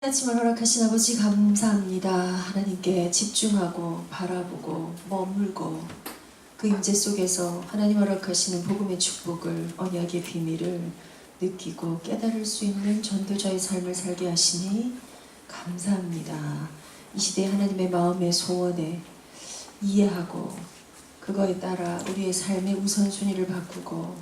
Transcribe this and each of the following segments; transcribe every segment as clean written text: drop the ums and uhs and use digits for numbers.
아침을 허락하신 아버지 감사합니다. 하나님께 집중하고 바라보고 머물고 그 임재 속에서 하나님 허락하시는 복음의 축복을, 언약의 비밀을 느끼고 깨달을 수 있는 전도자의 삶을 살게 하시니 감사합니다. 이 시대에 하나님의 마음의 소원에 이해하고 그거에 따라 우리의 삶의 우선순위를 바꾸고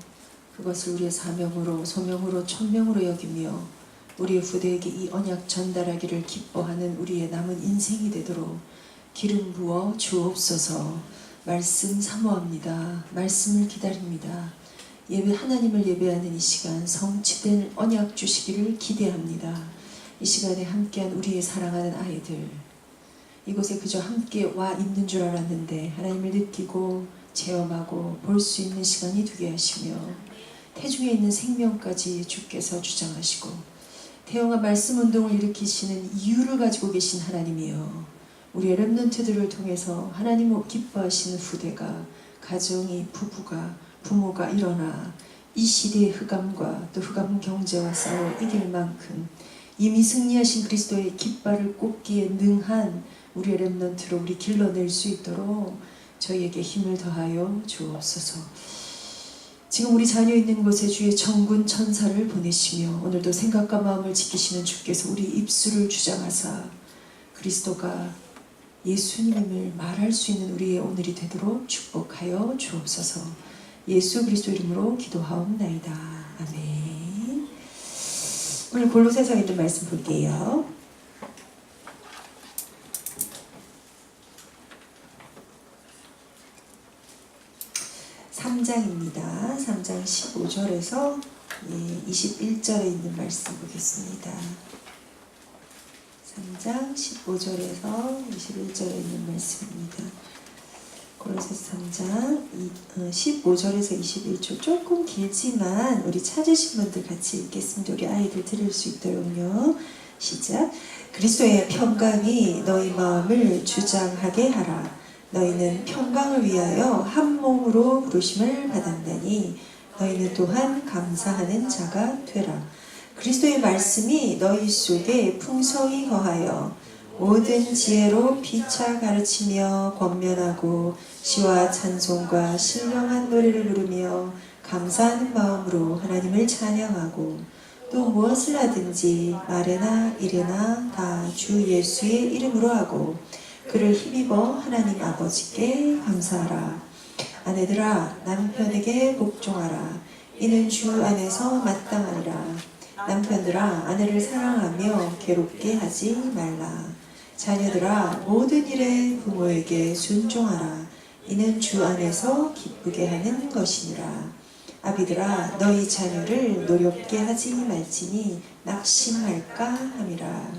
그것을 우리의 사명으로, 소명으로, 천명으로 여기며 우리의 후대에게 이 언약 전달하기를 기뻐하는 우리의 남은 인생이 되도록 기름 부어 주옵소서. 말씀 사모합니다. 말씀을 기다립니다. 하나님을 예배하는 이 시간 성취된 언약 주시기를 기대합니다. 이 시간에 함께한 우리의 사랑하는 아이들, 이곳에 그저 함께 와 있는 줄 알았는데 하나님을 느끼고 체험하고 볼 수 있는 시간이 되게 하시며 태중에 있는 생명까지 주께서 주장하시고 태영아 말씀 운동을 일으키시는 이유를 가지고 계신 하나님이여, 우리의 렘넌트들을 통해서 하나님을 기뻐하시는 후대가, 가정이, 부모가 일어나 이 시대의 흑암과 또 흑암 경제와 싸워 이길 만큼 이미 승리하신 그리스도의 깃발을 꽂기에 능한 우리의 렘넌트로 우리 길러낼 수 있도록 저희에게 힘을 더하여 주옵소서. 지금 우리 자녀 있는 곳에 주의 천군 천사를 보내시며 오늘도 생각과 마음을 지키시는 주께서 우리 입술을 주장하사 그리스도가 예수님임을 말할 수 있는 우리의 오늘이 되도록 축복하여 주옵소서. 예수 그리스도 이름으로 기도하옵나이다. 아멘. 오늘 골로새서에 있는 말씀 볼게요. 3장입니다. 3장 15절에서 21절에 있는 말씀 보겠습니다. 3장 15절에서 21절에 있는 말씀입니다. 골로새서 3장 15절에서 21절 조금 길지만 우리 찾으신 분들 같이 읽겠습니다. 우리 아이들 들을 수 있도록요. 시작. 그리스도의 평강이 너희 마음을 주장하게 하라. 너희는 평강을 위하여 한 몸으로 부르심을 받았나니 너희는 또한 감사하는 자가 되라. 그리스도의 말씀이 너희 속에 풍성히 거하여 모든 지혜로 피차 가르치며 권면하고 시와 찬송과 신령한 노래를 부르며 감사하는 마음으로 하나님을 찬양하고 또 무엇을 하든지 말에나 일에나 다 주 예수의 이름으로 하고 그를 힘입어 하나님 아버지께 감사하라. 아내들아 남편에게 복종하라. 이는 주 안에서 마땅하니라. 남편들아 아내를 사랑하며 괴롭게 하지 말라. 자녀들아 모든 일에 부모에게 순종하라. 이는 주 안에서 기쁘게 하는 것이니라. 아비들아 너희 자녀를 노렵게 하지 말지니 낙심할까 함이라.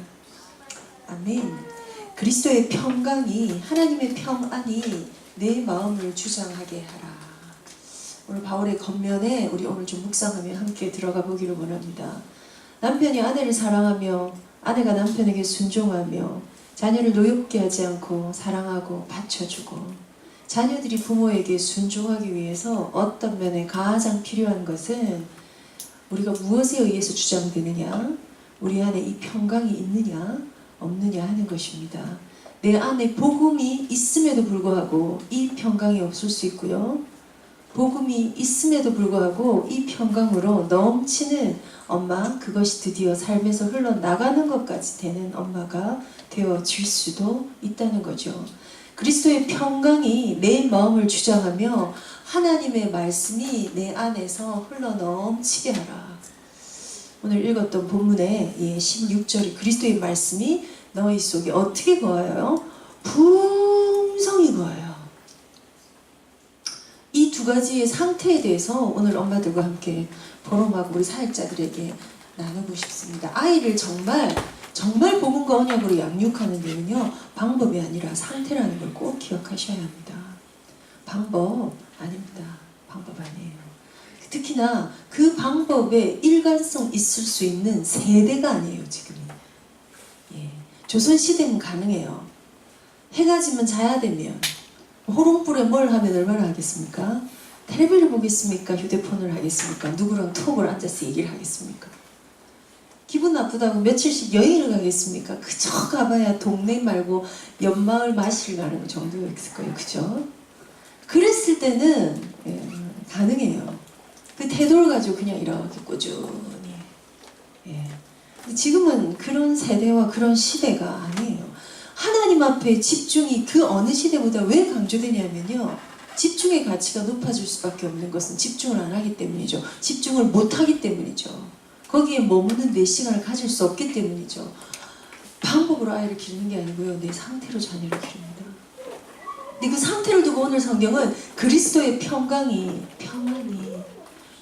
아멘. 그리스도의 평강이, 하나님의 평안이 내 마음을 주장하게 하라. 오늘 바울의 겉면에 우리 오늘 좀 묵상하며 함께 들어가 보기를 원합니다. 남편이 아내를 사랑하며 아내가 남편에게 순종하며 자녀를 노엽게 하지 않고 사랑하고 받쳐주고 자녀들이 부모에게 순종하기 위해서 어떤 면에 가장 필요한 것은 우리가 무엇에 의해서 주장되느냐, 우리 안에 이 평강이 있느냐 없느냐 하는 것입니다. 내 안에 복음이 있음에도 불구하고 이 평강이 없을 수 있고요. 복음이 있음에도 불구하고 이 평강으로 넘치는 엄마, 그것이 드디어 삶에서 흘러나가는 것까지 되는 엄마가 되어질 수도 있다는 거죠. 그리스도의 평강이 내 마음을 주장하며 하나님의 말씀이 내 안에서 흘러넘치게 하라. 오늘 읽었던 본문의 16절이 그리스도의 말씀이 너희 속에 어떻게 거하여? 풍성히 거하여. 이 두 가지의 상태에 대해서 오늘 엄마들과 함께 보름하고 우리 사역자들에게 나누고 싶습니다. 아이를 정말 복음과 언약으로 양육하는 데는요, 방법이 아니라 상태라는 걸 꼭 기억하셔야 합니다. 방법 아닙니다. 방법 아니에요. 특히나 그 방법에 일관성 있을 수 있는 세대가 아니에요, 지금이. 조선시대는 가능해요. 해가 지면 자야 되면, 호롱불에 뭘 하면 얼마나 하겠습니까? 텔레비를 보겠습니까? 휴대폰을 하겠습니까? 누구랑 톡을 앉아서 얘기를 하겠습니까? 기분 나쁘다고 며칠씩 여행을 가겠습니까? 그저 가봐야 동네 말고 옆마을 마실 가는 정도였을 거예요. 그죠? 그랬을 때는 가능해요. 그 태도를 가지고 그냥 이렇게 꾸준히. 근데 지금은 그런 세대와 그런 시대가 아니에요. 하나님 앞에 집중이 그 어느 시대보다 왜 강조되냐면요. 집중의 가치가 높아질 수밖에 없는 것은 집중을 안 하기 때문이죠. 집중을 못 하기 때문이죠. 거기에 머무는 내 시간을 가질 수 없기 때문이죠. 방법으로 아이를 기르는 게 아니고요. 내 상태로 자녀를 기릅니다. 근데 그 상태를 두고 오늘 성경은 그리스도의 평강이,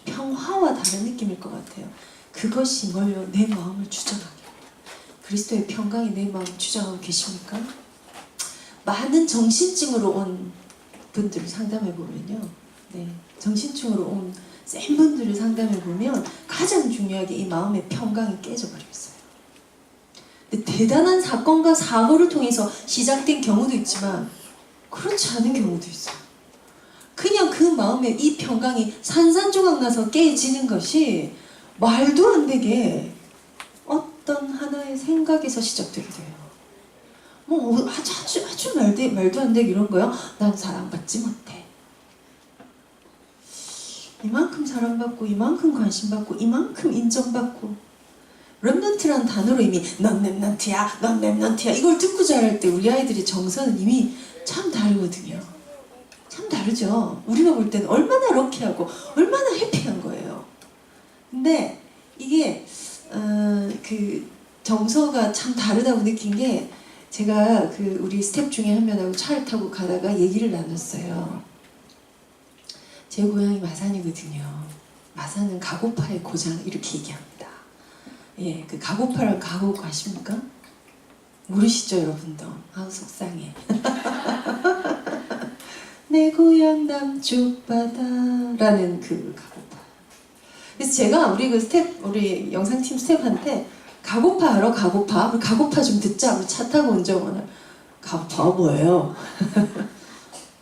평화와 다른 느낌일 것 같아요. 그것이 뭘요? 내 마음을 주장하게. 그리스도의 평강이 내 마음을 주장하고 계십니까? 많은 정신증으로 온 분들을 상담해보면요. 정신증으로 온 센 분들을 상담해보면 가장 중요하게 이 마음의 평강이 깨져버렸어요. 근데 대단한 사건과 사고를 통해서 시작된 경우도 있지만 그렇지 않은 경우도 있어요. 그냥 그 마음에 이 평강이 산산조각 나서 깨지는 것이 말도 안 되게 어떤 하나의 생각에서 시작되게 돼요. 뭐 아주 말도 안 되게 이런 거요. 난 사랑받지 못해. 이만큼 사랑받고 이만큼 관심받고 이만큼 인정받고 렘넌트란 단어로 이미 넌 렘넌트야 넌 렘넌트야 이걸 듣고 자랄 때 우리 아이들의 정서는 이미 참 다르거든요. 참 다르죠. 우리가 볼 때는 얼마나 럭키하고 얼마나 해피한 거예요. 근데 이게 그 정서가 참 다르다고 느낀 게 제가 그 우리 스텝 중에 한 명하고 차를 타고 가다가 얘기를 나눴어요. 제 고향이 마산이거든요. 마산은 가고파의 고장 이렇게 얘기합니다. 그 가고파랑 가곡 아십니까? 모르시죠 여러분도? 아우 속상해. 내 고향 남쪽 바다라는 그 가고파. 그래서 제가 우리 그 우리 영상팀 스텝한테 가고파 알아? 가고파? 우리 가고파 좀 듣자. 우리 차 타고 온 적 오늘. 가고파가 뭐예요?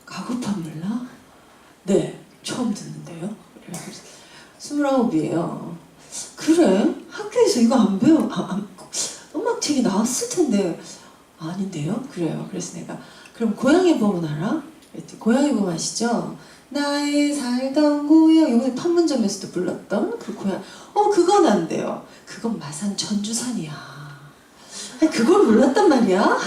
가고파 몰라? 네. 처음 듣는데요. 29이에요. 그래? 학교에서 이거 안 배워? 음악책이 나왔을 텐데. 아닌데요? 그래요. 그래서 내가 그럼 고향의 봄은 알아? 고향의 봄 아시죠? 나의 살던 고향. 이번에 판문점에서도 불렀던 그 고향. 그건 안 돼요. 그건 마산 전주산이야. 아니, 그걸 몰랐단 말이야?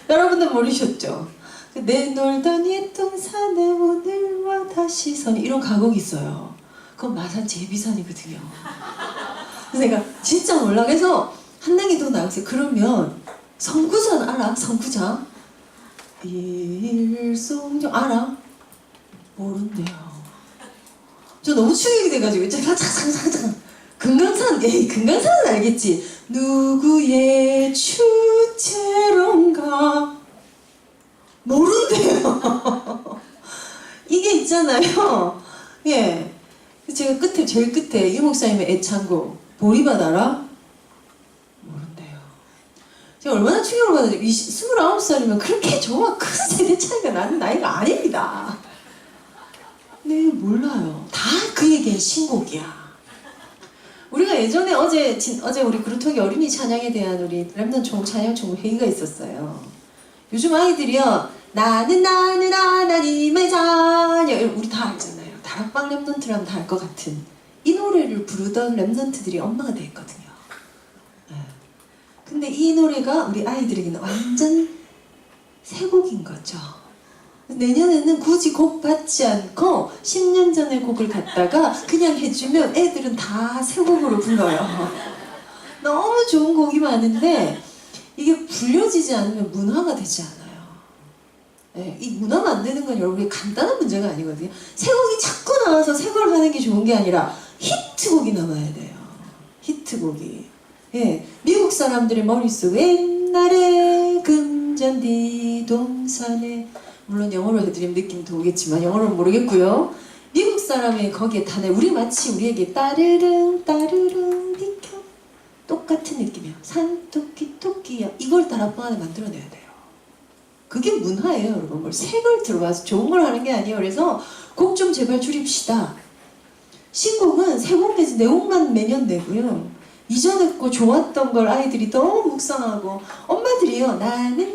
여러분들 모르셨죠? 내 놀던 옛 동산에 오늘와 다시 선 이런 가곡이 있어요. 그건 마산 제비산이거든요. 그래서 내가 진짜 몰라. 그래서 한랭이도 나왔어요. 그러면 성구장 알아? 성구장? 일송정 알아? 모른대요. 저 너무 충격이 돼가지고 제가 잠깐 금강산은 알겠지. 누구의 추체론가 모른대요. 이게 있잖아요. 제가 제일 끝에 유 목사님의 애창곡 보리밭 알아? 모른대요. 제가 얼마나 충격을 받았는지 29살이면 그렇게 저와 큰 세대 차이가 나는 나이가 아닙니다. 네, 몰라요. 다 그에겐 신곡이야. 우리가 예전에 어제 우리 그루터기 어린이 찬양에 대한 우리 랩넌 총 찬양 총 회의가 있었어요. 요즘 아이들이요, 나는 하나님의 자녀 우리 다 알잖아요. 다락방 랩넌트라면 다 알 것 같은 이 노래를 부르던 랩넌트들이 엄마가 됐거든요. 근데 이 노래가 우리 아이들에게는 완전 새 곡인 거죠. 내년에는 굳이 곡 받지 않고 10년 전의 곡을 갖다가 그냥 해주면 애들은 다 새 곡으로 불러요. 너무 좋은 곡이 많은데 이게 불려지지 않으면 문화가 되지 않아요. 이 문화가 안 되는 건 여러분이 간단한 문제가 아니거든요. 새 곡이 자꾸 나와서 새 걸 하는 게 좋은 게 아니라 히트곡이 나와야 돼요. 히트곡이. 미국 사람들의 머릿속에 옛날에 금잔디 동산에 물론 영어로 해드리면 느낌도 오겠지만 영어로는 모르겠고요. 미국 사람의 거기에 단어 우리 마치 우리에게 따르릉 비켜 똑같은 느낌이에요. 산토끼 토끼야 이걸 다락방 안에 만들어내야 돼요. 그게 문화예요 여러분. 뭘 새 걸 들어와서 좋은 걸 하는 게 아니에요. 그래서 곡 좀 제발 줄입시다. 신곡은 세 곡 내지 네 곡만 매년 내고요. 이전에 거 좋았던 걸 아이들이 너무 묵상하고 엄마들이요 나는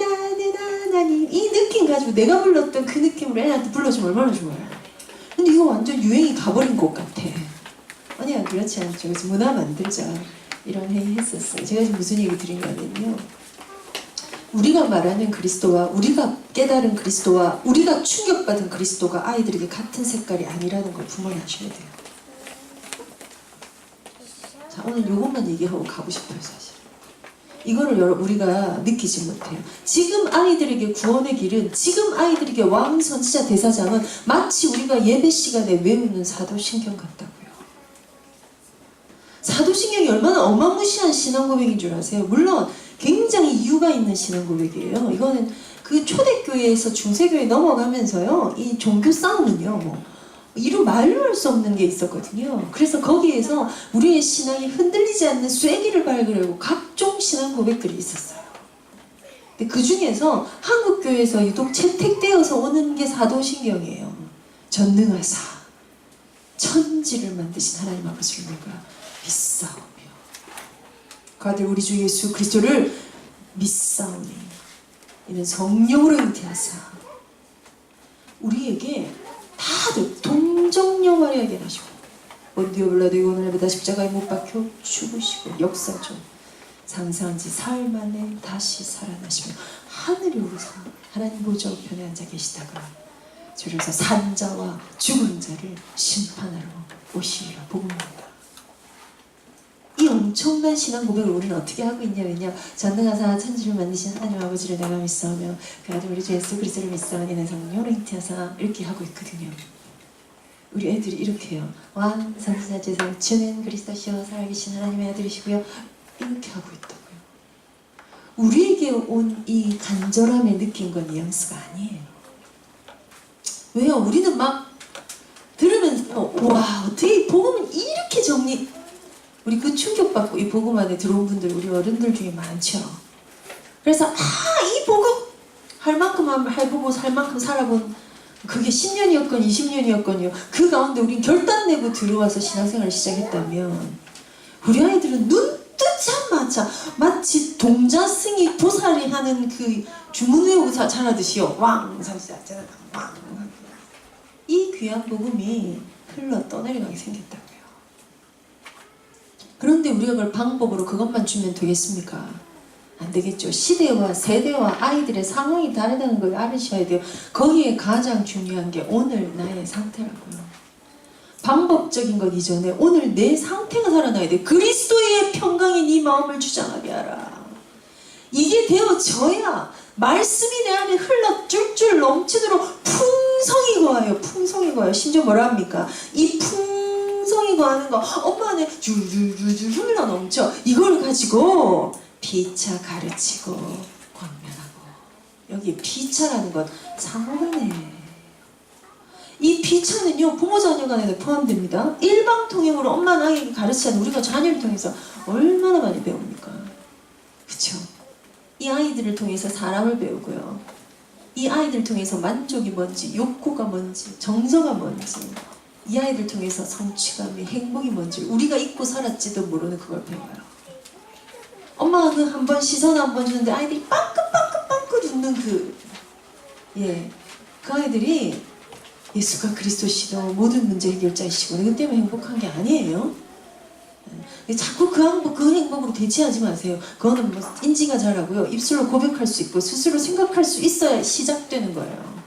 나니 이 느낌 가지고 내가 불렀던 그 느낌으로 애한테 불러주면 얼마나 좋아요. 근데 이거 완전 유행이 가버린 것 같아. 아니야 그렇지 않죠. 그래서 문화 만들자 이런 회의 했었어요. 제가 지금 무슨 얘기 드리냐면요, 우리가 말하는 그리스도와 우리가 깨달은 그리스도와 우리가 충격받은 그리스도가 아이들에게 같은 색깔이 아니라는 걸 부모님 아셔야 돼요. 자, 오늘 이것만 얘기하고 가고 싶어요. 사실 이거를 우리가 느끼지 못해요. 지금 아이들에게 구원의 길은, 지금 아이들에게 왕선지자 대사장은 마치 우리가 예배 시간에 외우는 사도신경 같다고요. 사도신경이 얼마나 어마무시한 신앙 고백인 줄 아세요? 물론 굉장히 이유가 있는 신앙 고백이에요. 이거는 그 초대교회에서 중세교회 넘어가면서요, 이 종교 싸움은요, 말로 할 수 없는 게 있었거든요. 그래서 거기에서 우리의 신앙이 흔들리지 않는 쐐기를 발견하고 각종 신앙 고백들이 있었어요. 근데 그 중에서 한국교회에서 유독 채택되어서 오는 게 사도신경이에요. 전능하사 천지를 만드신 하나님 아버지를 내가 믿사오며 그 아들 우리 주 예수 그리스도를 믿사오니 이는 성령으로 잉태하사 우리에게 다들 동정녀마리아에게 나시고 원디오 블라디오 오늘보다 십자가에 못 박혀 죽으시고 역사적 상상지 사흘 만에 다시 살아나시며 하늘에 오르사 하나님 보좌 우편에 앉아 계시다가 줄여서 산자와 죽은 자를 심판하러 오시리라 복음입니다. 이 엄청난 신앙 고백을 우리는 어떻게 하고 있냐면요, 전능하사 천지를 만드신 하나님 아버지를 내가 믿사오며 그 아들 우리 주 예수 그리스도를 믿사오니 내 성령으로 잉태하사 이렇게 하고 있거든요. 우리 애들이 이렇게 해요. 왕 선지자 제사 주는 그리스도시여 살아계신 하나님의 아들이시고요, 이렇게 하고 있다고요. 우리에게 온 이 간절함에 느낀 건 뉘앙스가 아니에요. 왜요? 우리는 막 들으면서 와 어떻게 이 복음을 이렇게 우리 그 충격받고 이 복음 안에 들어온 분들 우리 어른들 중에 많죠. 그래서 이 복음 할 만큼 해보고 살 만큼 살아본 그게 10년이었건 20년이었건요. 그 가운데 우린 결단 내고 들어와서 신앙생활을 시작했다면 우리 아이들은 눈 뜨자마자 마치 동자승이 보살이 하는 그 주문 외우고 잘하듯이요. 왕 이 귀한 복음이 흘러 떠내려가게 생겼다고요. 그런데 우리가 그걸 방법으로 그것만 주면 되겠습니까? 안 되겠죠. 시대와 세대와 아이들의 상황이 다르다는 걸 알으셔야 돼요. 거기에 가장 중요한 게 오늘 나의 상태라고요. 방법적인 것 이전에 오늘 내 상태가 살아나야 돼. 그리스도의 평강이 네 마음을 주장하게 하라. 이게 되어져야 말씀이 내 안에 흘러 쫄쫄 넘치도록 풍성이 거하여. 풍성이 거하여. 심지어 뭐라 합니까? 이 풍성이 거하는 거 엄마 안에 줄줄줄줄 흘러 넘쳐. 이걸 가지고 피차 가르치고 권면하고. 여기 피차라는 건 상호간에 이 피차는요 부모 자녀 간에도 포함됩니다. 일방통행으로 엄마나 아이에게 가르치는 우리가 자녀를 통해서 얼마나 많이 배웁니까? 그쵸? 이 아이들을 통해서 사랑을 배우고요. 이 아이들 통해서 만족이 뭔지, 욕구가 뭔지, 정서가 뭔지, 이 아이들 통해서 성취감이, 행복이 뭔지 우리가 잊고 살았지도 모르는 그걸 배워요. 엄마가 그 한 번 시선 한 번 주는데 아이들이 빵긋빵긋빵긋 웃는 그 아이들이 예수가 그리스도시도 모든 문제 해결자이시고 이것 때문에 행복한 게 아니에요. 자꾸 그 행복으로 대체하지 마세요. 그거는 뭐 인지가 잘하고요. 입술로 고백할 수 있고 스스로 생각할 수 있어야 시작되는 거예요.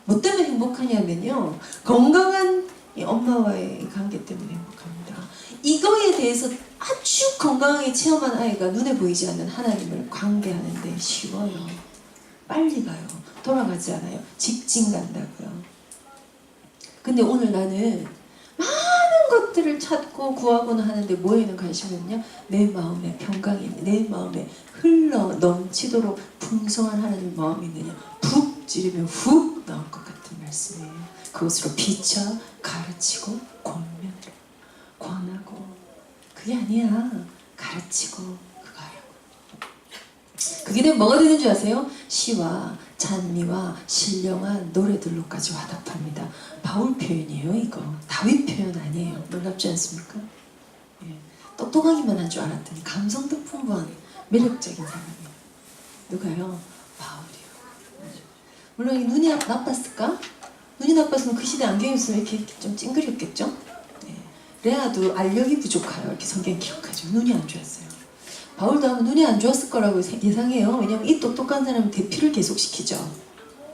뭐 때문에 행복하냐면요, 건강한 엄마와의 관계 때문에 행복합니다. 이거에 대해서 아주 건강하게 체험한 아이가 눈에 보이지 않는 하나님을 관계하는데 쉬워요. 빨리 가요. 돌아가지 않아요. 직진 간다고요. 근데 오늘 나는 많은 것들을 찾고 구하고는 하는데 뭐에는 관심이었냐? 내 마음에 평강이, 내 마음에 흘러 넘치도록 풍성한 하나님 마음이 있느냐? 푹 찌르면 훅 나올 것 같은 말씀이에요. 그것으로 피차 가르치고 권하고. 그게 아니야. 가르치고 그거 하라고. 그게 되면 뭐가 되는 줄 아세요? 시와 찬미와 신령한 노래들로까지 화답합니다. 바울 표현이에요 이거. 다윗 표현 아니에요. 놀랍지 않습니까? 예. 똑똑하기만 한 줄 알았더니 감성도 풍부한 매력적인 사람이에요. 누가요? 바울이요. 물론 눈이 나빴을까? 눈이 나빴으면 그 시대 안경이 있으면 이렇게 좀 찡그렸겠죠? 예. 레아도 알력이 부족하여 이렇게 성경 기록하죠. 눈이 안 좋았어요. 바울도 아마 눈이 안 좋았을 거라고 예상해요. 왜냐면 이 똑똑한 사람은 대피를 계속 시키죠.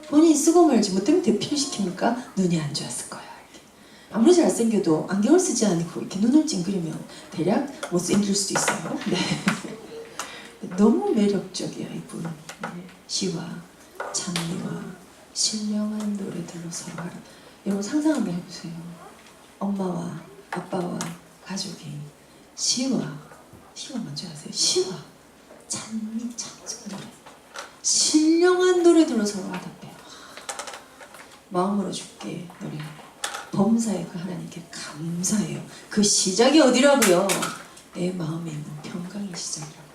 본인이 쓰고 말지 못하면 대피를 시킵니까? 눈이 안 좋았을 거야. 이렇게. 아무리 잘생겨도 안경을 쓰지 않고 이렇게 눈을 찡그리면 대략 못생길 수도 있어요. 네. 너무 매력적이야 이분. 네. 시와 찬미와 신령한 노래들로 서로 하라. 여러분 상상 한번 해보세요. 엄마와 아빠와 가족이 시와 먼저 하세요. 시와 찬미 찬송 노래 신령한 노래들로 서로 화답해요. 마음으로 주께 노래하고 범사에 그 하나님께 감사해요. 그 시작이 어디라고요? 내 마음에 있는 평강의 시작이라고요.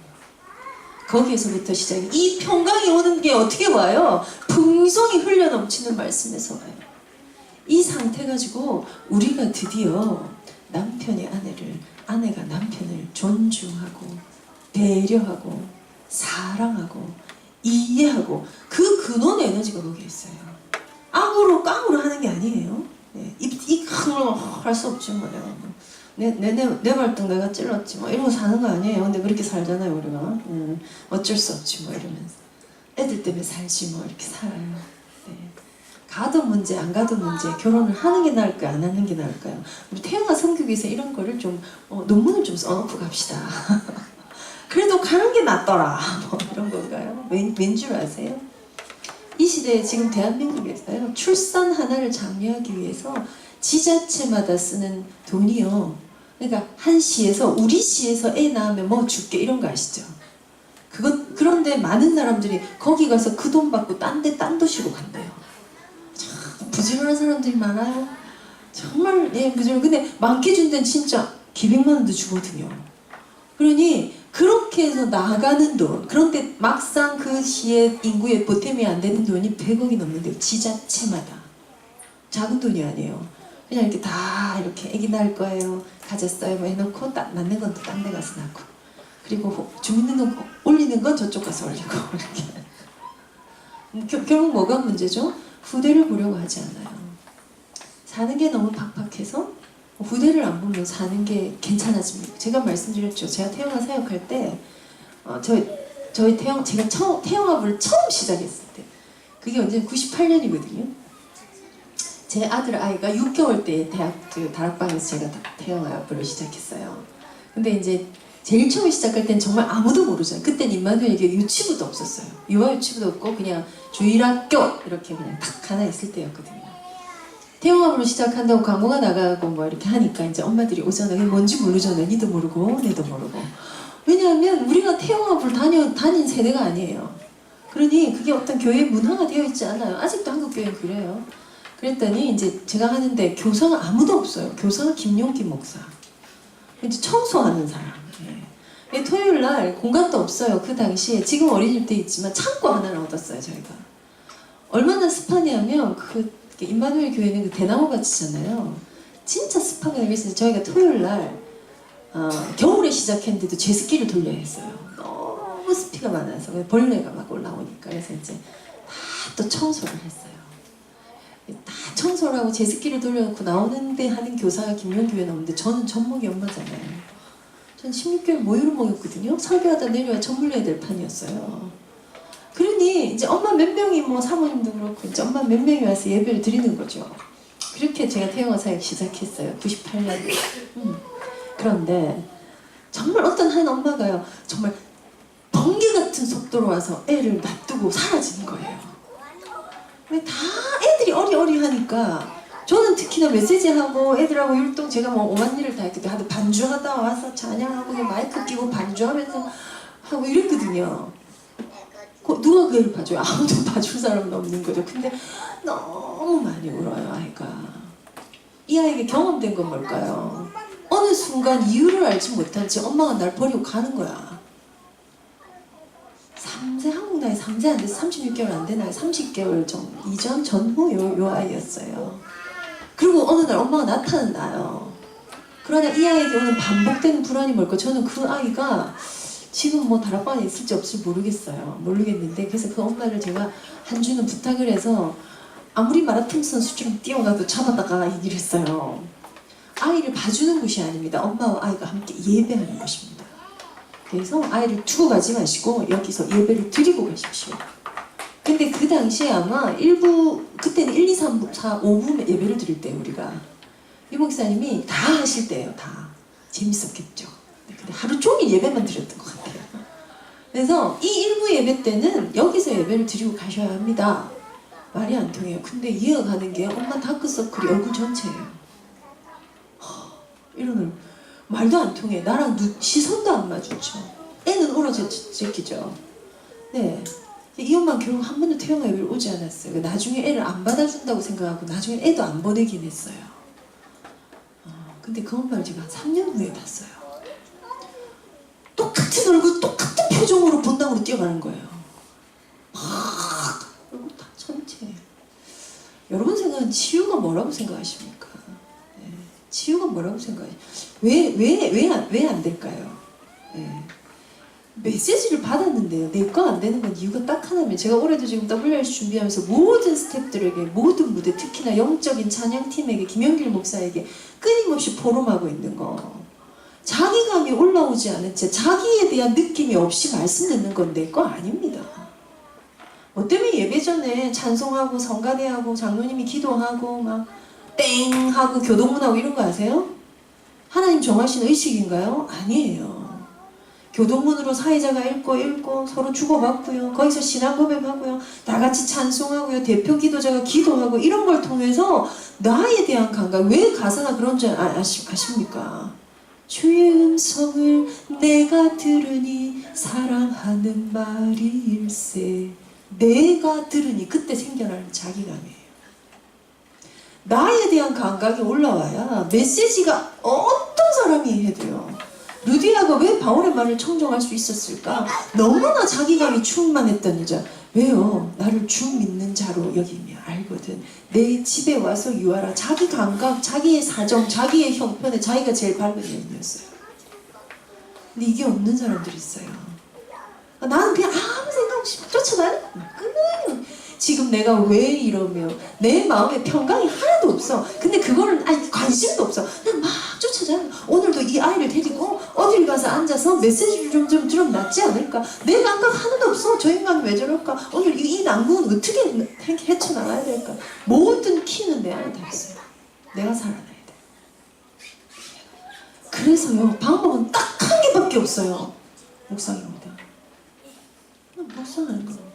거기에서부터 시작이 이 평강이 오는 게 어떻게 와요? 풍성이 흘러 넘치는 말씀에서 와요. 이 상태 가지고 우리가 드디어 남편이 아내가 남편을 존중하고 배려하고 사랑하고 이해하고 그 근원 에너지가 거기에 있어요. 악으로 깡으로 하는 게 아니에요. 네. 입으로 할 수 없지 뭐요. 내 발등 내가 찔렀지 뭐 이러고 사는 거 아니에요. 근데 그렇게 살잖아요 우리가. 어쩔 수 없지 뭐 이러면서 애들 때문에 살지 뭐 이렇게 살아요. 네. 가도 문제 안 가도 문제 결혼을 하는 게 나을까요 안 하는 게 나을까요? 우리 태영아 성교에서 이런 거를 좀 논문을 좀 써놓고 갑시다. 그래도 가는 게 낫더라 뭐 이런 건가요? 왠 줄 아세요? 이 시대에 지금 대한민국에서요 출산 하나를 장려하기 위해서 지자체마다 쓰는 돈이요. 그러니까 한 시에서 우리 시에서 애 낳으면 뭐 줄게 이런 거 아시죠? 그런데 많은 사람들이 거기 가서 그 돈 받고 딴 도시로 간대요. 참 부지런한 사람들이 많아요. 정말 예 부지런. 근데 많게 준 데는 진짜 기백만 원도 주거든요. 그러니 그렇게 해서 나가는 돈. 그런데 막상 그 시의 인구에 보탬이 안 되는 돈이 100억이 넘는데요. 지자체마다. 작은 돈이 아니에요. 그냥 이렇게 다 이렇게 애기 낳을 거예요. 가졌어요. 뭐 해놓고 낳는 건 또 딴 데 가서 낳고. 그리고 주묻는 거 올리는 건 저쪽 가서 올리고 이렇게. 결국 뭐가 문제죠? 후대를 보려고 하지 않아요. 사는 게 너무 팍팍해서 후대를 안 보면 사는 게 괜찮아집니다. 제가 말씀드렸죠. 제가 태영아 사역할 때 제가 태영아부를 처음 시작했을 때 그게 언제 98년이거든요. 제 아이가 6개월 때 다락방에서 제가 태영아부를 시작했어요. 근데 이제 제일 처음에 시작할 땐 정말 아무도 모르잖아요. 그땐 임마누엘에게 유치부도 없었어요. 유아 유치부도 없고 그냥 주일학교 이렇게 그냥 딱 하나 있을 때였거든요. 태영아부로 시작한다고 광고가 나가고 뭐 이렇게 하니까 이제 엄마들이 오잖아요. 뭔지 모르잖아요. 니도 모르고 내도 모르고. 왜냐하면 우리가 태영아부를 다닌 세대가 아니에요. 그러니 그게 어떤 교회 문화가 되어 있지 않아요. 아직도 한국 교회는 그래요. 그랬더니 이제 제가 하는데 교사가 아무도 없어요. 교사가 김용기 목사. 이제 청소하는 사람. 예. 토요일 날 공간도 없어요. 그 당시에 지금 어린이집 돼 있지만 창고 하나를 얻었어요. 저희가. 얼마나 습하냐면 임마누엘 교회는 그 대나무 밭이잖아요. 진짜 습하게 그래서 저희가 토요일 날 겨울에 시작했는데도 제습기를 돌려야 했어요. 너무 습기가 많아서 벌레가 막 올라오니까 그래서 이제 다 또 청소를 했어요. 다 청소를 하고 제습기를 돌려놓고 나오는데 하는 교사가 김용교회 나오는데 저는 젖먹이 엄마잖아요. 전 16개월 모유를 먹였거든요. 설교하다 내려와 젖 물려야 될 판이었어요. 그러니 이제 엄마 몇 명이 뭐 사모님도 그렇고 이제 엄마 몇 명이 와서 예배를 드리는 거죠. 그렇게 제가 태영아 사역 시작했어요. 98년에. 그런데 정말 어떤 한 엄마가요. 정말 번개 같은 속도로 와서 애를 놔두고 사라지는 거예요. 다 애들이 어리어리하니까 저는 특히나 메시지하고 애들하고 율동 제가 뭐 오만 일을 다 했거든요. 하도 반주하다 와서 찬양하고 마이크 끼고 반주하면서 하고 이랬거든요. 누가 그 애를 봐줘요? 아무도 봐줄 사람은 없는 거죠. 근데 너무 많이 울어요 아이가. 이 아이에게 경험된 건 뭘까요? 어느 순간 이유를 알지 못한 채 엄마가 날 버리고 가는 거야. 3세 나이 상제 안 돼서 36개월 안 되나요? 30개월 전후 요 아이였어요. 그리고 어느 날 엄마가 나타나요. 그러나 이 아이에게 오는 반복되는 불안이 뭘까? 저는 그 아이가 지금 뭐 다락방에 있을지 없을지 모르겠는데 그래서 그 엄마를 제가 한 주는 부탁을 해서 아무리 마라톤 선수처럼 뛰어가도 잡아다가 얘기를 했어요. 아이를 봐주는 곳이 아닙니다. 엄마와 아이가 함께 예배하는 곳입니다. 그래서 아이를 두고 가지 마시고 여기서 예배를 드리고 가십시오. 근데 그 당시에 아마 그때는 1, 2, 3, 4, 5분 예배를 드릴 때 우리가 이 목사님이 다 하실 때예요. 다. 재밌었겠죠. 근데 하루 종일 예배만 드렸던 것 같아요. 그래서 이 일부 예배 때는 여기서 예배를 드리고 가셔야 합니다. 말이 안 통해요. 근데 이어가는 게 엄마 다크서클이 얼굴 전체예요. 이러면 말도 안 통해. 나랑 시선도 안 마주쳐. 애는 울어제끼죠. 네. 이 엄마는 결국 한 번도 태영아 예배를 오지 않았어요. 나중에 애를 안 받아준다고 생각하고 나중에 애도 안 보내긴 했어요. 근데 그 엄마를 제가 한 3년 후에 봤어요. 똑같은 얼굴, 똑같은 표정으로 본당으로 뛰어가는 거예요. 얼굴 다 전체. 여러분 생각은 치유가 뭐라고 생각하십니까? 네. 치유가 뭐라고 생각하십니까? 왜 안 될까요? 네. 메시지를 받았는데요. 내 거 안 되는 건 이유가 딱 하나면 제가 올해도 지금 WRC 준비하면서 모든 스태프들에게 모든 무대 특히나 영적인 찬양팀에게 김영길 목사에게 끊임없이 포럼하고 있는 거. 자기감이 올라오지 않은 채 자기에 대한 느낌이 없이 말씀 듣는 건 내 거 아닙니다. 뭐 때문에 예배 전에 찬송하고 성가대하고 장로님이 기도하고 막 땡 하고 교동문하고 이런 거 아세요? 하나님 정하신 의식인가요? 아니에요. 교동문으로 사회자가 읽고 서로 주고받고요. 거기서 신앙 고백하고요. 다 같이 찬송하고요. 대표 기도자가 기도하고 이런 걸 통해서 나에 대한 감각. 왜 가사가 그런 줄 아십니까? 주의 음성을 내가 들으니 사랑하는 말일세. 내가 들으니 그때 생겨나는 자기감이에요. 나에 대한 감각이 올라와야 메시지가 어떤 사람이 해도요. 루디아가 왜 바울의 말을 청정할 수 있었을까? 너무나 자기감이 충만했던 여자. 왜요? 나를 주 믿는 자로 여기며 알거든. 내 집에 와서 유하라. 자기 감각, 자기의 사정, 자기의 형편에 자기가 제일 밝은 여인이었어요. 근데 이게 없는 사람들이 있어요. 나는 그냥 아무 생각 없이 쫓아다녀. 끊어요. 지금 내가 왜 이러며 내 마음에 평강이 하나도 없어. 근데 그거는 관심도 없어. 난 막 쫓아다녀. 오늘도 이 아이를 데리고 어딜 가서 앉아서 메시지를 좀 들으면 낫지 않을까. 내 감각 하나도 없어. 저 인간이 왜 저럴까. 오늘 이 난국은 어떻게 헤쳐나가야 될까. 모든 키는 내 안에 다 있어요. 내가 살아나야 돼. 그래서요, 방법은 딱 한 개밖에 없어요. 묵상입니다. 묵상하는 겁니다.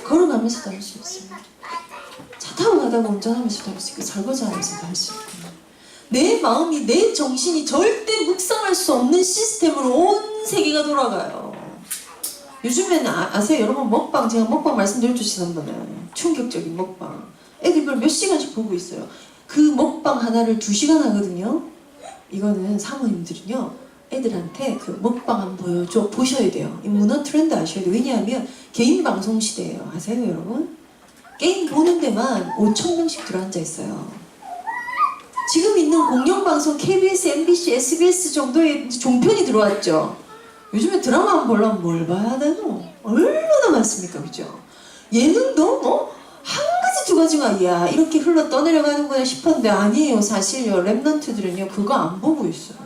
걸어가면서도 할 수 있어요. 차 타고 가다가 운전하면서도 할 수 있고 설거지하면서도 할 수 있고. 내 마음이, 내 정신이 절대 묵상할 수 없는 시스템으로 온 세계가 돌아가요. 요즘에는 아세요? 여러분 제가 먹방 말씀드렸죠 지난번에. 충격적인 먹방. 애들 몇 시간씩 보고 있어요. 그 먹방 하나를 2시간 하거든요. 이거는 사모님들은요. 애들한테 그 먹방 한번 보셔야 돼요. 이 문화 트렌드 아셔야 돼요. 왜냐하면 개인 방송 시대예요. 아세요 여러분? 게임 보는 데만 5,000명씩 들어앉아 있어요. 지금 있는 공영방송 KBS, MBC, SBS 정도의 종편이 들어왔죠. 요즘에 드라마 한번 보려면 뭘 봐야 되노? 얼마나 많습니까, 그죠? 예능도 뭐 한 가지 두 가지가 이렇게 흘러 떠내려가는구나 싶었는데 아니에요. 사실요. 랩런트들은요 그거 안 보고 있어요.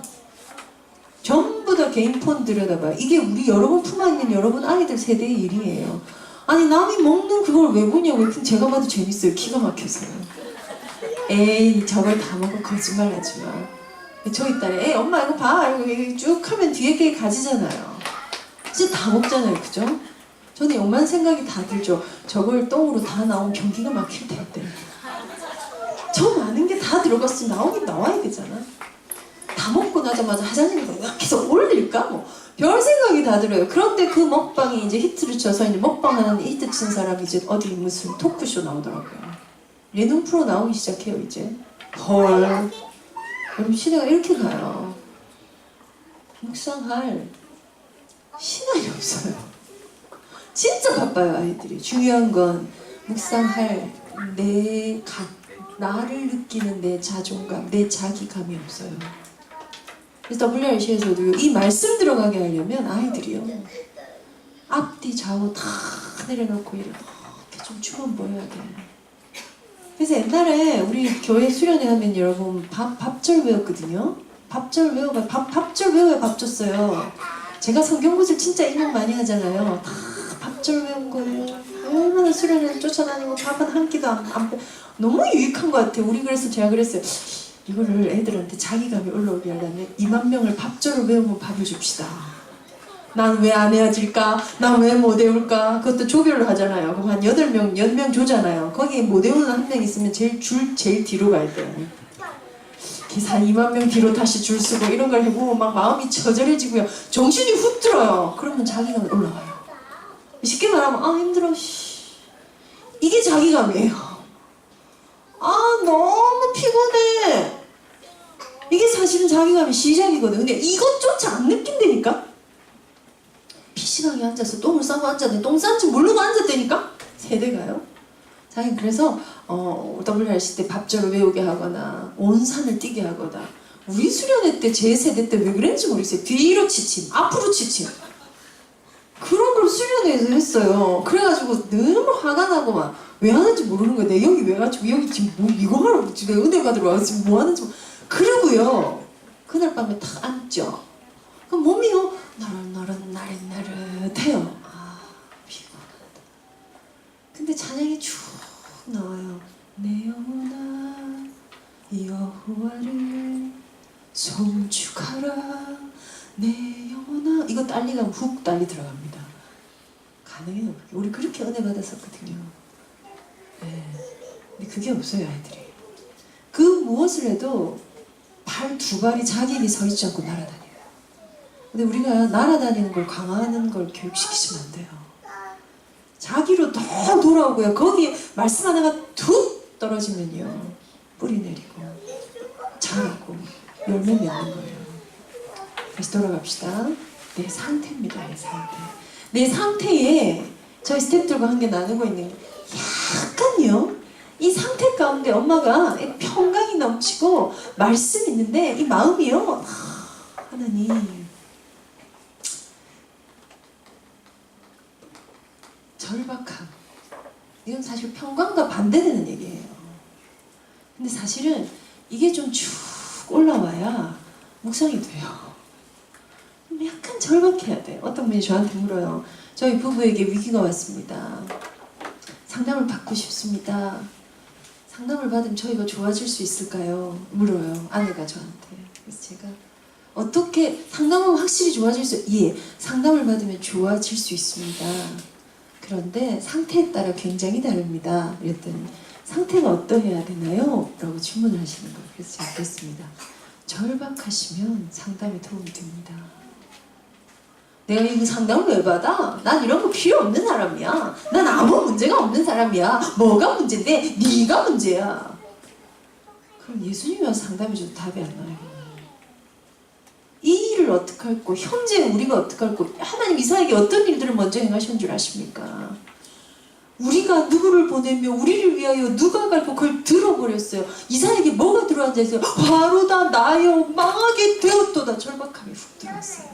전부 다 개인 폰 들여다봐요. 이게 우리 여러분 품 안에 있는 여러분 아이들 세대의 일이에요. 아니 남이 먹는 그걸 왜 보냐고. 제가 봐도 재밌어요. 기가 막혀서요. 에이 저걸 다 먹어. 거짓말 하지 마. 저희 딸이 에이 엄마 이거 봐. 이거 쭉 하면 뒤에 게 가지잖아요. 진짜 다 먹잖아요. 그죠? 저는 욕만 생각이 다 들죠. 저걸 똥으로 다 나오면 경기가 막힐 텐데. 저 많은 게 다 들어갔으면 나오긴 나와야 되잖아. 다 먹고 나자마자 화장실에 계속 올릴까? 뭐 별 생각이 다 들어요. 그런데 그 먹방이 이제 히트를 쳐서 이제 먹방하는 히트 친 사람이 이제 어디 무슨 토크쇼 나오더라고요. 예능 프로 나오기 시작해요 이제. 헐. 여러분 시대가 이렇게 가요. 묵상할 시간이 없어요. 진짜 바빠요 아이들이. 중요한 건 묵상할 나를 느끼는 내 자존감, 내 자기감이 없어요. 그래서 WRC에서도 이 말씀 들어가게 하려면 아이들이요 앞뒤 좌우 다 내려놓고 이렇게 좀 주문 보여야 돼. 그래서 옛날에 우리 교회 수련회 하면 여러분 밥절 외웠거든요. 밥절 외워야 밥 줬어요. 제가 성경구절 진짜 인용 많이 하잖아요. 다 밥절 외운 거예요. 얼마나 수련회를 쫓아다니고 밥은 한 끼도 안 빼. 너무 유익한 것 같아요. 우리 그래서 제가 그랬어요. 이거를 애들한테 자기감이 올라오게 하려면 2만 명을 밥절을 외우면 밥을 줍시다. 난 왜 안 외워질까? 난 왜 못 외울까? 그것도 조별로 하잖아요. 그럼 한 8명, 10명 조잖아요. 거기에 못 외우는 한 명 있으면 제일 뒤로 가야 돼요. 기사 2만 명 뒤로 다시 줄 서고 이런 걸 해보면 막 마음이 처절해지고요. 정신이 훅 들어요. 그러면 자기감이 올라와요. 쉽게 말하면 힘들어. 이게 자기감이에요. 너무 피곤해. 이게 사실은 자기감의 시작이거든. 근데 이것조차 안 느낀다니까? 피신하게 앉아서 똥을 싸고 앉았는데 똥 싼지 모르고 앉았다니까? 세대가요. 자기는 그래서 WRC 때 밥절을 외우게 하거나 온 산을 뛰게 하거나 우리 수련회 때 제 세대 때 왜 그랬는지 모르겠어요. 뒤로 치침, 앞으로 치침 그런 걸 수련회에서 했어요. 그래가지고 너무 화가 나고 막 왜 하는지 모르는 거야. 내 여기 왜 가지고 여기 지금 뭐 이거 하러 내 은혜 받으러 와서 지금 뭐 하는지 그러고요. 그날 밤에 탁 앉죠. 그럼 몸이요 나릇나릇해요. 피곤하다. 근데 찬양이 쭉 나와요. 내 영혼아 여호와를 송축하라 내 영혼아. 이거 딸리 가면 훅 딸리 들어갑니다. 가능해요. 우리 그렇게 은혜 받았었거든요. 네. 근데 그게 없어요 아이들이. 그 무엇을 해도 발 두 발이 자기에게 서 있지 않고 날아다녀요. 근데 우리가 날아다니는 걸 강화하는 걸 교육시키시면 안 돼요. 자기로 더 돌아오고요. 거기에 말씀 하나가 툭 떨어지면요 뿌리 내리고 자라고 열매 맺는 거예요. 다시 돌아갑시다. 내 상태입니다. 내 상태에 저희 스태프들과 함께 나누고 있는 게 약간요 이 상태 가운데 엄마가 평강이 넘치고 말씀이 있는데 이 마음이요 하나님 절박함. 이건 사실 평강과 반대되는 얘기예요. 근데 사실은 이게 좀 쭉 올라와야 묵상이 돼요. 약간 절박해야 돼. 어떤 분이 저한테 물어요. 저희 부부에게 위기가 왔습니다. 상담을 받고 싶습니다. 상담을 받으면 저희가 좋아질 수 있을까요? 물어요. 아내가 저한테. 그래서 제가 어떻게 상담은 확실히 좋아질 수 상담을 받으면 좋아질 수 있습니다. 그런데 상태에 따라 굉장히 다릅니다. 그랬더니 상태가 어떠해야 되나요? 라고 질문을 하시는 거예요. 그래서 제가 그랬습니다. 절박하시면 상담에 도움이 됩니다. 내가 이거 상담을 왜 받아? 난 이런 거 필요 없는 사람이야. 난 아무 문제가 없는 사람이야. 뭐가 문제인데? 네가 문제야. 그럼 예수님이 와서 상담해줘도 답이 안 나요. 이 일을 어떻게 할 거, 현재 우리가 어떻게 할 거, 하나님 이사에게 어떤 일들을 먼저 행하신 줄 아십니까? 우리가 누구를 보내며 우리를 위하여 누가 갈고 그걸 들어버렸어요. 이사에게 뭐가 들어앉아 있어요? 바로다 나여 망하게 되었도다. 절박함이 훅 들어왔어요.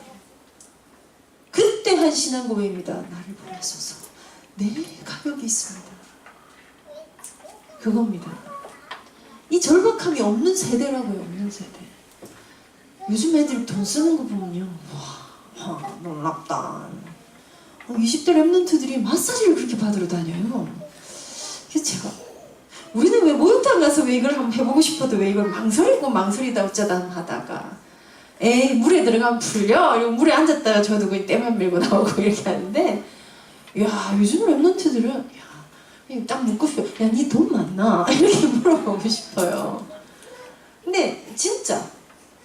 그때 한 신앙 고백입니다. 나를 보내소서. 내 가격이 있습니다. 그겁니다. 이 절박함이 없는 세대라고요. 없는 세대. 요즘 애들이 돈 쓰는 거 보면요. 와 놀랍다. 20대 랩런트들이 마사지를 그렇게 받으러 다녀요. 그래서 제가 우리는 왜 목욕탕 가서 왜 이걸 한번 해보고 싶어도 왜 이걸 망설이다 어쩌다 하다가 에이 물에 들어가면 풀려. 이러고 물에 앉았다가 저도 그냥 떼만 밀고 나오고 이렇게 하는데 야 요즘 랩런트들은 야 딱 묻고 싶어요. 야 니 돈 많나? 이렇게 물어보고 싶어요. 근데 진짜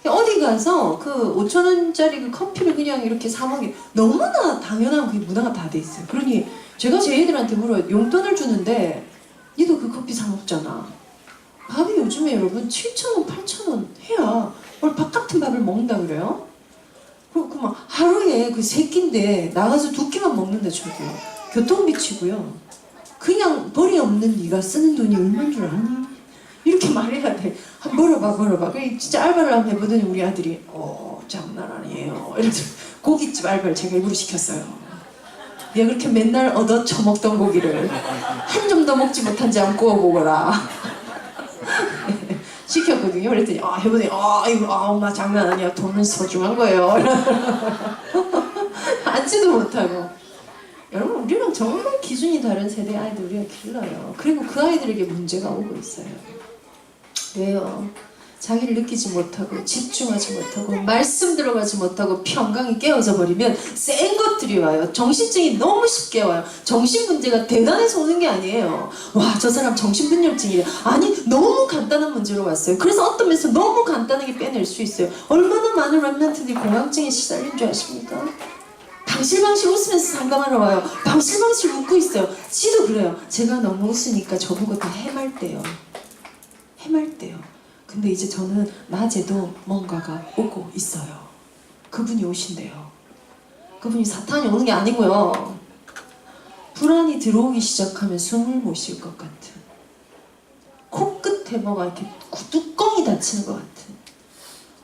어디 가서 그 5,000원짜리 그 커피를 그냥 이렇게 사 먹기 너무나 당연한 그 문화가 다 돼 있어요. 그러니 제가 제 애들한테 물어요. 용돈을 주는데 니도 그 커피 사 먹잖아. 밥이 요즘에 여러분 7,000원, 8,000원 해야 오늘 밥 같은 밥을 먹는다 그래요? 그리고 막 하루에 그 3끼인데 나가서 2끼만 먹는다 저도. 교통비치고요. 그냥 벌이 없는 네가 쓰는 돈이 얼마인 줄 아니? 이렇게 말해야 돼. 벌어봐. 그래 진짜 알바를 한번 해보더니 우리 아들이 장난 아니에요. 이래서 고깃집 알바를 제가 일부러 시켰어요. 내가 그렇게 맨날 얻어 처먹던 고기를 한 점도 먹지 못한 지 안 구워보거라. 시켰거든요. 그랬더니 해보더니 이거 엄마 장난 아니야. 돈은 소중한 거예요. 앉지도 못하고. 여러분 우리랑 정말 기준이 다른 세대 아이들 우리가 길러요. 그리고 그 아이들에게 문제가 오고 있어요. 왜요? 자기를 느끼지 못하고 집중하지 못하고 말씀 들어가지 못하고 평강이 깨어져 버리면 센 것들이 와요. 정신증이 너무 쉽게 와요. 정신 문제가 대단해서 오는 게 아니에요. 와, 저 사람 정신분열증이래. 아니, 너무 간단한 문제로 왔어요. 그래서 어떤 면에서 너무 간단하게 빼낼 수 있어요. 얼마나 많은 랩런트들이 공황증에 시달린 줄 아십니까? 방실방실 웃으면서 상담하러 와요. 방실방실 웃고 있어요. 지도 그래요. 제가 너무 웃으니까 저보고 다 해맑대요. 근데 이제 저는 낮에도 뭔가가 오고 있어요. 그분이 오신대요. 그분이 사탄이 오는 게 아니고요. 불안이 들어오기 시작하면 숨을 못 쉴 것 같은, 코끝에 뭐가 이렇게 뚜껑이 닫히는 것 같은,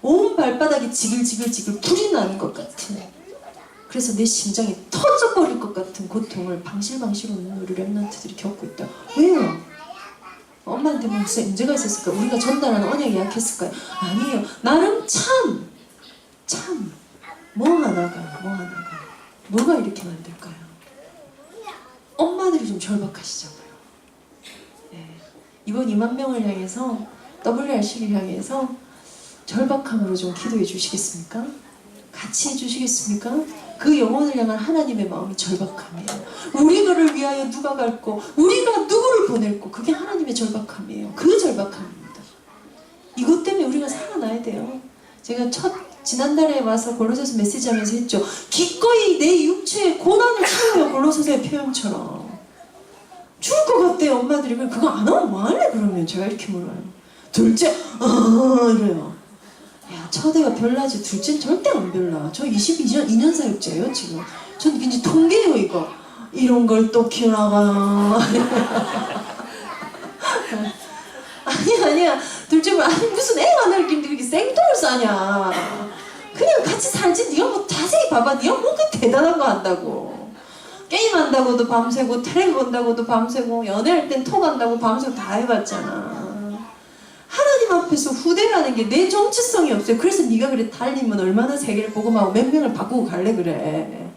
온 발바닥이 지글지글 불이 나는 것 같은, 그래서 내 심장이 터져버릴 것 같은 고통을 방실방실 웃는 우리 랩런트들이 겪고 있다. 왜요? 엄마한테 무슨 문제가 있었을까? 우리가 전달하는 언약이 약했을까요? 아니에요. 나름 뭐 하나가 뭐가 이렇게 만들까요? 엄마들이 좀 절박하시잖아요. 네. 이번 2만 명을 향해서 WRC를 향해서 절박함으로 좀 기도해 주시겠습니까? 같이 해주시겠습니까? 그 영혼을 향한 하나님의 마음이 절박함이에요. 우리를 위하여 누가 갈고 우리가 누구를 보낼고, 그게 하나님의 절박함이에요. 그 절박함입니다. 이것 때문에 우리가 살아나야 돼요. 제가 지난달에 와서 골로새서 메시지하면서 했죠. 기꺼이 내 육체의 고난을 채워요. 골로새서의 표현처럼. 죽을 것 같대요. 엄마들이. 그거 안 하면 뭐할래 그러면? 제가 이렇게 물어요. 둘째 이래요. 야, 첫애가 별나지 둘째는 절대 안 별나. 저 2년 사육자예요 지금. 전 이제 통계예요 이거. 이런 걸 또 키워나가. 아니야. 둘째가 아니 무슨 애가 날 이렇게 생돈을 싸냐. 그냥 같이 살지. 네가 뭐 자세히 봐봐. 네가 뭐 그 대단한 거 한다고. 게임한다고도 밤새고, 트랙 건다고도 밤새고, 연애할 땐 톡 한다고 밤새고 다 해봤잖아. 하나님 앞에서 후대라는 게 내 정체성이 없어요. 그래서 네가 그래 달리면 얼마나 세계를 복음하고 몇 명을 바꾸고 갈래 그래.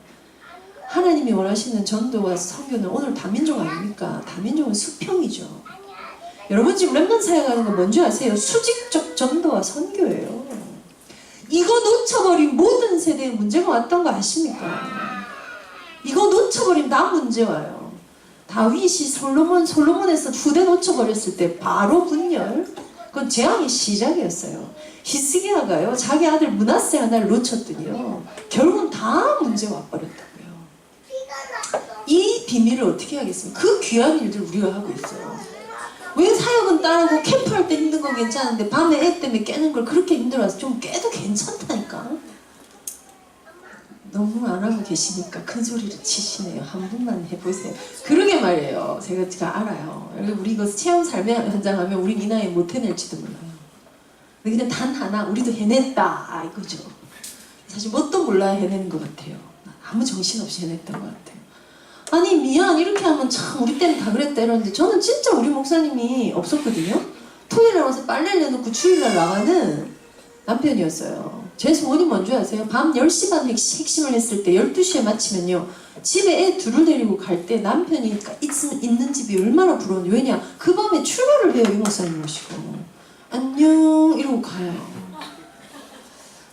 하나님이 원하시는 전도와 선교는 오늘 다민족 아닙니까? 다민족은 수평이죠. 여러분 지금 랩넌 사역하는 거 뭔지 아세요? 수직적 전도와 선교예요. 이거 놓쳐버린 모든 세대에 문제가 왔던 거 아십니까? 이거 놓쳐버리면 다 문제 와요. 다윗이 솔로몬에서 후대 놓쳐버렸을 때 바로 분열. 그건 재앙의 시작이었어요. 히스기야가요 자기 아들 므낫세 하나를 놓쳤더니요 결국은 다 문제 와버렸다고요. 이 비밀을 어떻게 하겠습니까? 그 귀한 일들 우리가 하고 있어요. 왜 사역은 따르고 캠프할 때 힘든 건 괜찮은데 밤에 애 때문에 깨는 걸 그렇게 힘들어서 좀 깨도 괜찮다니까. 너무 안 하고 계시니까 큰 소리를 치시네요. 한 분만 해보세요. 그러게 말이에요. 제가 알아요. 우리 이거 체험 삶의 현장 하면 우린 이 나이에 못 해낼지도 몰라요. 근데 그냥 단 하나 우리도 해냈다 이거죠. 사실 뭣도 몰라야 해내는 것 같아요. 아무 정신없이 해냈던 것 같아요. 아니 미안 이렇게 하면 참 우리 때는 다 그랬다 이러는데 저는 진짜 우리 목사님이 없었거든요. 토요일에 와서 빨래를 내놓고 주일날 나가는 남편이었어요. 제 소원이 뭔지 아세요? 밤 10시 반 핵심을 했을 때 12시에 마치면요 집에 애 둘을 데리고 갈 때 남편이 있는 집이 얼마나 부러운지. 왜냐? 그 밤에 출발을 해요. 이 목사님 모시고 안녕 이러고 가요.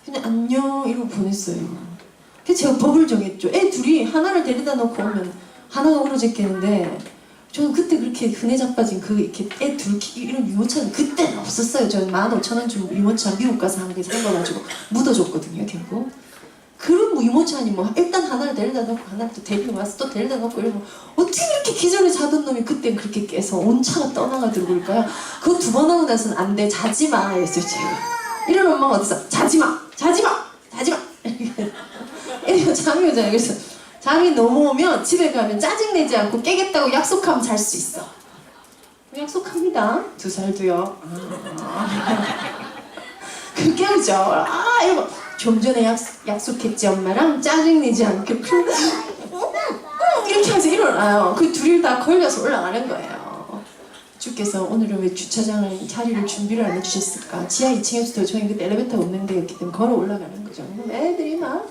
그냥 안녕 이러고 보냈어요. 그래서 제가 법을 정했죠. 애 둘이 하나를 데려다 놓고 오면 하나가 울어졌겠는데 저는 그때 그렇게 흔해 자빠진 이렇게 애 둘 이런 유모차는 그때는 없었어요. 저는 15,000원 준 유모차 미국 가서 한 개 사가지고 묻어줬거든요. 결국 그런 유모차니 뭐 일단 하나를 데려다 놓고 하나를 또 데리고 와서 또 데려다 놓고 이러면 어떻게 그렇게 기절에 자던 놈이 그때 그렇게 깨서 온 차가 떠나가지고 그럴까요? 그거 2번 하고 나서는 안 돼 자지마 했어요. 제가 이런 엄마가 어디서 자지마 애가 잠이 오잖아요. 그래서 잠이 너무 오면 집에 가면 짜증내지 않고 깨겠다고 약속하면 잘 수 있어. 약속합니다. 2살도요. 그 깨우죠. 이러고 좀 전에 약속했지 엄마랑 짜증내지 않게 이렇게 해서 일어나요. 그 둘이 다 걸려서 올라가는 거예요. 주께서 오늘은 왜 주차장을 자리를 준비를 안 해주셨을까? 지하 2층에서도 저희 그때 엘리베이터 없는 데였기 때문에 걸어 올라가는 거죠. 애들이 막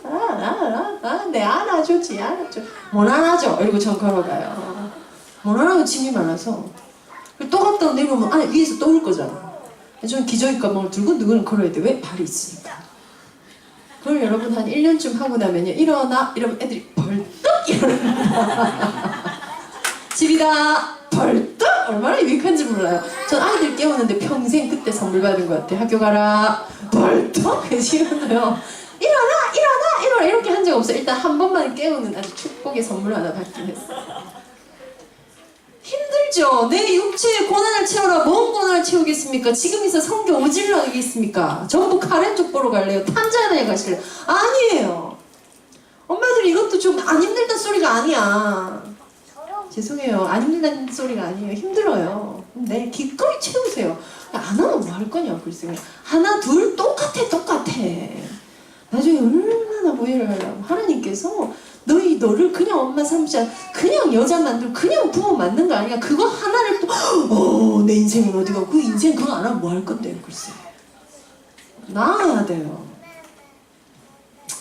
내 안아줘, 지 안아줘. 못 안아줘. 이러고 전 걸어가요. 못 안아도 짐이 많아서. 또 갔다 내려오면 안에 위에서 또 올 거잖아. 저는 기저귀 가방을 들고 누구는 걸어야 돼. 왜? 발이 있으니까. 그걸 여러분 한 1년쯤 하고 나면요. 일어나! 이러면 애들이 벌떡 일어납니다. 집이다! 벌떡! 얼마나 유익한지 몰라요. 전 아이들 깨우는데 평생 그때 선물 받은 것 같아요. 학교 가라! 벌떡! 그래서 일어나요. 일어나! 이렇게 한 적 없어요. 일단 한 번만 깨우는 아주 축복의 선물 하나 받긴 했어요. 힘들죠? 내 육체의 고난을 채우라. 뭔 고난을 채우겠습니까? 지금에서 성교 오질러 하겠습니까? 전부 카렌 쪽 보러 갈래요? 탄자니아에 가실래요? 아니에요. 엄마들 이것도 좀 안 힘들단 소리가 아니야. 죄송해요. 안 힘들다는 소리가 아니에요. 힘들어요. 네, 기꺼이 채우세요. 안 하면 뭐 할 거냐고 글쎄요. 하나, 둘 똑같아. 나중에 얼마나 모해를 하려고. 하나님께서 너를 그냥 엄마 삼지 않고 그냥 여자 만들고 그냥 부모 만든 거 아니야. 그거 하나를 또 내 인생은 어디 가고 그 인생 그거 안 하면 뭐 할 건데요. 글쎄. 나아야 돼요.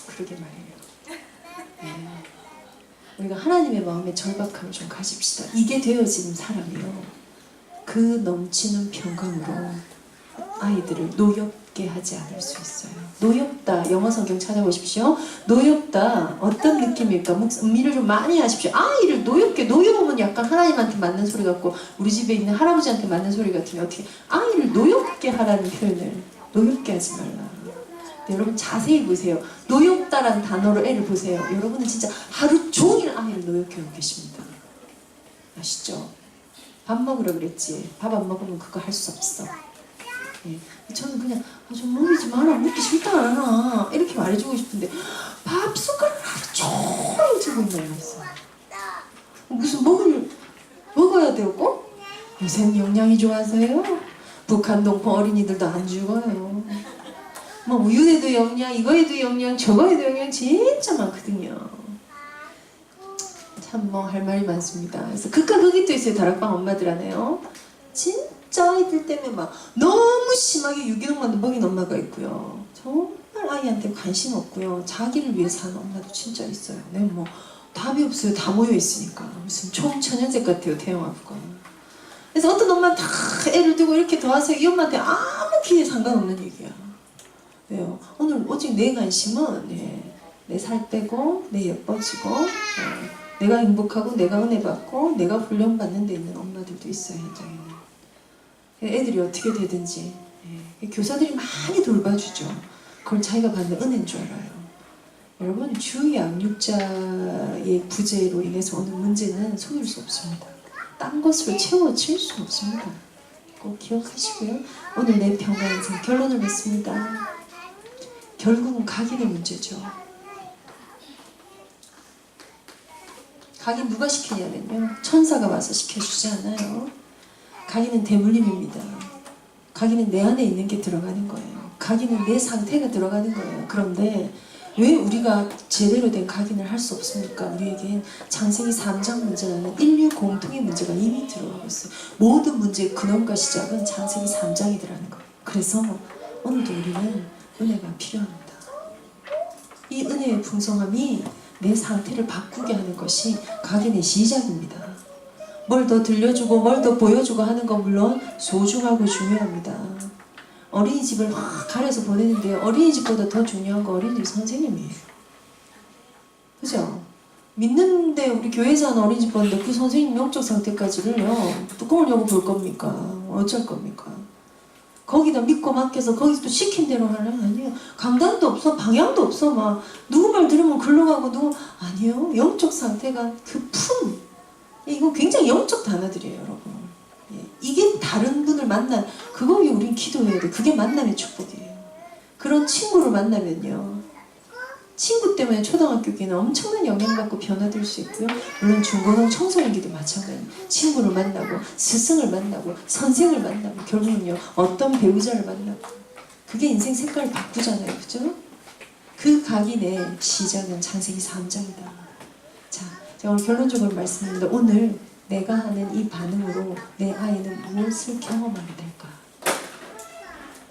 그러게 말이에요. 네. 우리가 하나님의 마음에 절박함을 좀 가집시다. 이게 되어지는 사람이요. 그 넘치는 평강으로 아이들을 노엽게 하지 않을 수 있어요. 노엽다. 영어 성경 찾아보십시오. 노엽다. 어떤 느낌일까? 음미를 좀 많이 하십시오. 아이를 노엽게. 노여우면 약간 하나님한테 맞는 소리 같고 우리 집에 있는 할아버지한테 맞는 소리 같으면 어떻게 아이를 노엽게 하라는 표현을 노엽게 하지 말라. 여러분 자세히 보세요. 노엽다라는 단어로 애를 보세요. 여러분은 진짜 하루 종일 아이를 노엽게 하고 계십니다. 아시죠? 밥 먹으라 그랬지. 밥 안 먹으면 그거 할 수 없어. 예. 저는 그냥 좀 먹이지 마라. 먹기 싫다 않아. 이렇게 말해주고 싶은데 밥 숟가락을 하루 종일 들고 있는 거 있어요. 무슨 먹어야 돼요 꼭? 요새는 영양이 좋아서요. 북한 동포 어린이들도 안 죽어요. 뭐 우유에도 영양, 이거에도 영양, 저거에도 영양 진짜 많거든요. 참 뭐 할 말이 많습니다. 그래서 극과 극이 또 있어요. 다락방 엄마들 안에요. 진짜 아이들 때문에 막 너무 심하게 유기농만 먹인 엄마가 있고요. 정말 아이한테 관심 없고요. 자기를 위해서 하는 엄마도 진짜 있어요. 네, 뭐 답이 없어요. 다 모여 있으니까. 무슨 총천연색 같아요. 태영아부가. 그래서 어떤 엄마는 다 애를 두고 이렇게 도와서 이 엄마한테 아무 기회 상관없는 얘기야. 왜요? 오늘 오직 내 관심은 내 살 빼고 내 예뻐지고 내가 행복하고 내가 은혜 받고 내가 훈련받는 데 있는 엄마들도 있어요. 현장에는. 애들이 어떻게 되든지 교사들이 많이 돌봐주죠. 그걸 자기가 받는 은혜인 줄 알아요. 여러분 주양육자의 부재로 인해서 오는 문제는 속일 수 없습니다. 딴 것으로 채워질 수 없습니다. 꼭 기억하시고요. 오늘 내 평화 인생 결론을 맺습니다. 결국은 각인의 문제죠. 각인 누가 시키냐면요. 천사가 와서 시켜주지 않아요. 각인은 대물림입니다. 각인은 내 안에 있는 게 들어가는 거예요. 각인은 내 상태가 들어가는 거예요. 그런데 왜 우리가 제대로 된 각인을 할 수 없습니까? 우리에겐 창세기 3장 문제라는 인류 공통의 문제가 이미 들어가고 있어요. 모든 문제의 근원과 시작은 창세기 3장이더라는 거예요. 그래서 오늘도 우리는 은혜가 필요합니다. 이 은혜의 풍성함이 내 상태를 바꾸게 하는 것이 각인의 시작입니다. 뭘 더 들려주고 뭘 더 보여주고 하는 건 물론 소중하고 중요합니다. 어린이집을 확 가려서 보내는데요. 어린이집보다 더 중요한 건 어린이집 선생님이에요. 그죠? 믿는데 우리 교회에서 하는 어린이집 보는데 그 선생님 영적 상태까지를요. 뚜껑을 열고 볼 겁니까? 어쩔 겁니까? 거기다 믿고 맡겨서 거기서 또 시킨 대로 하려면 아니에요. 강단도 없어, 방향도 없어, 막 누구 말 들으면 글로 가고 누구 아니에요. 영적 상태가 그 품, 이거 굉장히 영적 단어들이에요, 여러분. 이게 다른 분을 만난 그거에 우린 기도해야 돼. 그게 만남의 축복이에요. 그런 친구를 만나면요, 친구 때문에 초등학교기는 엄청난 영향받고 변화될 수 있고요. 물론 중고등 청소년기도 마찬가지예요. 친구를 만나고 스승을 만나고 선생을 만나고 결국은요 어떤 배우자를 만나고 그게 인생 색깔을 바꾸잖아요. 그죠? 그 각인의 시작은 창세기 3장이다. 자, 제가 오늘 결론적으로 말씀드립니다. 오늘 내가 하는 이 반응으로 내 아이는 무엇을 경험하게 될까?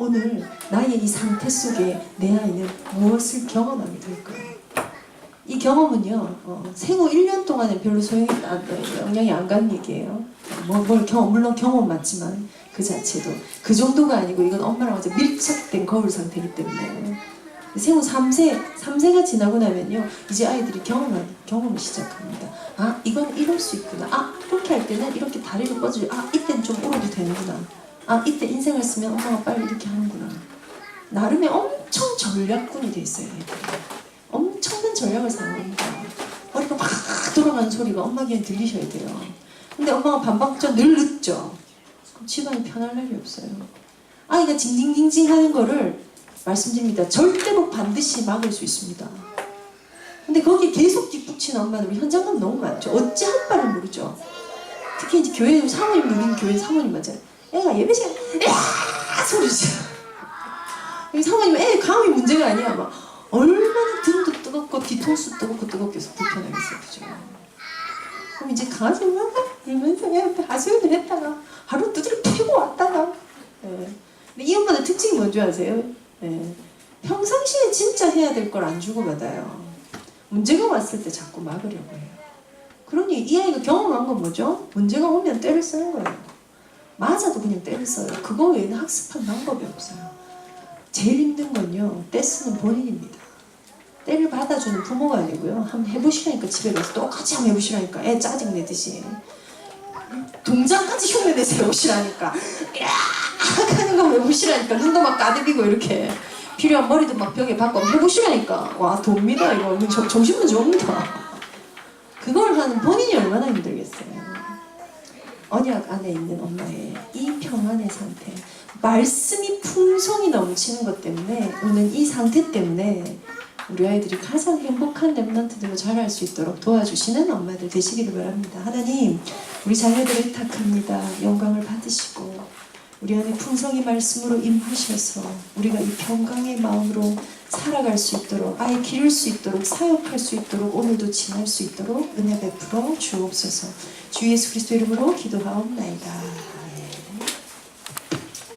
오늘 나의 이 상태 속에 내 아이는 무엇을 경험하게 될까요? 이 경험은요, 생후 1년 동안은 별로 영향이 안 가는 얘기예요. 물론 경험 맞지만 그 자체도 그 정도가 아니고 이건 엄마랑 완전 밀착된 거울 상태이기 때문에 생후 3세가 지나고 나면요, 이제 아이들이 경험을 시작합니다. 아, 이건 이럴 수 있구나. 아, 이렇게 할 때는 이렇게 다리를 뻗어줘. 아, 이때는 좀 울어도 되는구나. 아, 이때 인생을 쓰면 엄마가 빨리 이렇게 하는구나. 나름의 엄청 전략군이 돼 있어요. 애들이. 엄청난 전략을 사용합니다. 머리가 막 돌아가는 소리가 엄마 귀에 들리셔야 돼요. 근데 엄마가 반박자 늘 늦죠. 그럼 집안이 편할 날이 없어요. 아이가 징징징징 하는 거를 말씀드립니다. 절대로 반드시 막을 수 있습니다. 근데 거기에 계속 뒷북치는 엄마는 현장감 너무 많죠. 어찌 한 바를 모르죠. 특히 이제 교회 사모님, 우리는 교회 사모님 맞아요. 애가 예배 시간 소리지. 여기 사모님은 애 감이 문제가 아니야. 막 얼마나 등도 뜨겁고 뒤통수 뜨겁게 해서 불편하겠어요. 그죠? 그럼 이제 강아지 막 울면서 애한테 하소연을 했다가 하루 두드려 패고 왔다가. 네. 근데 이 엄마의 특징이 뭔지 아세요? 네. 평상시에 진짜 해야 될 걸 안 주고받아요. 문제가 왔을 때 자꾸 막으려고 해요. 그러니 이 아이가 경험한 건 뭐죠? 문제가 오면 때를 쓰는 거예요. 맞아도 그냥 때를 써요. 그거 외에는 학습한 방법이 없어요. 제일 힘든 건요, 때 쓰는 본인입니다. 때를 받아주는 부모가 아니고요. 한번 해보시라니까, 집에 가서 똑같이 한번 해보시라니까. 애 짜증내듯이. 동작까지 흉내내서 해보시라니까. 야악 하는 거 해보시라니까. 눈도 막 까득이고 이렇게. 필요한 머리도 막 벽에 박고 해보시라니까. 와, 돕니다. 이거 정신문제 옵니다. 그걸 하는 본인이 얼마나 힘들겠어요. 언약 안에 있는 엄마의 이 평안의 상태, 말씀이 풍성이 넘치는 것 때문에 오는 이 상태 때문에 우리 아이들이 가장 행복한 렘넌트들로 자랄 수 있도록 도와주시는 엄마들 되시기를 바랍니다. 하나님, 우리 자녀들을 의탁합니다. 영광을 받으시고 우리 안에 풍성히 말씀으로 임하셔서 우리가 이 평강의 마음으로 살아갈 수 있도록, 아이 기를 수 있도록, 사역할 수 있도록, 오늘도 지날 수 있도록 은혜 베풀어 주옵소서. 주 예수 그리스도 이름으로 기도하옵나이다.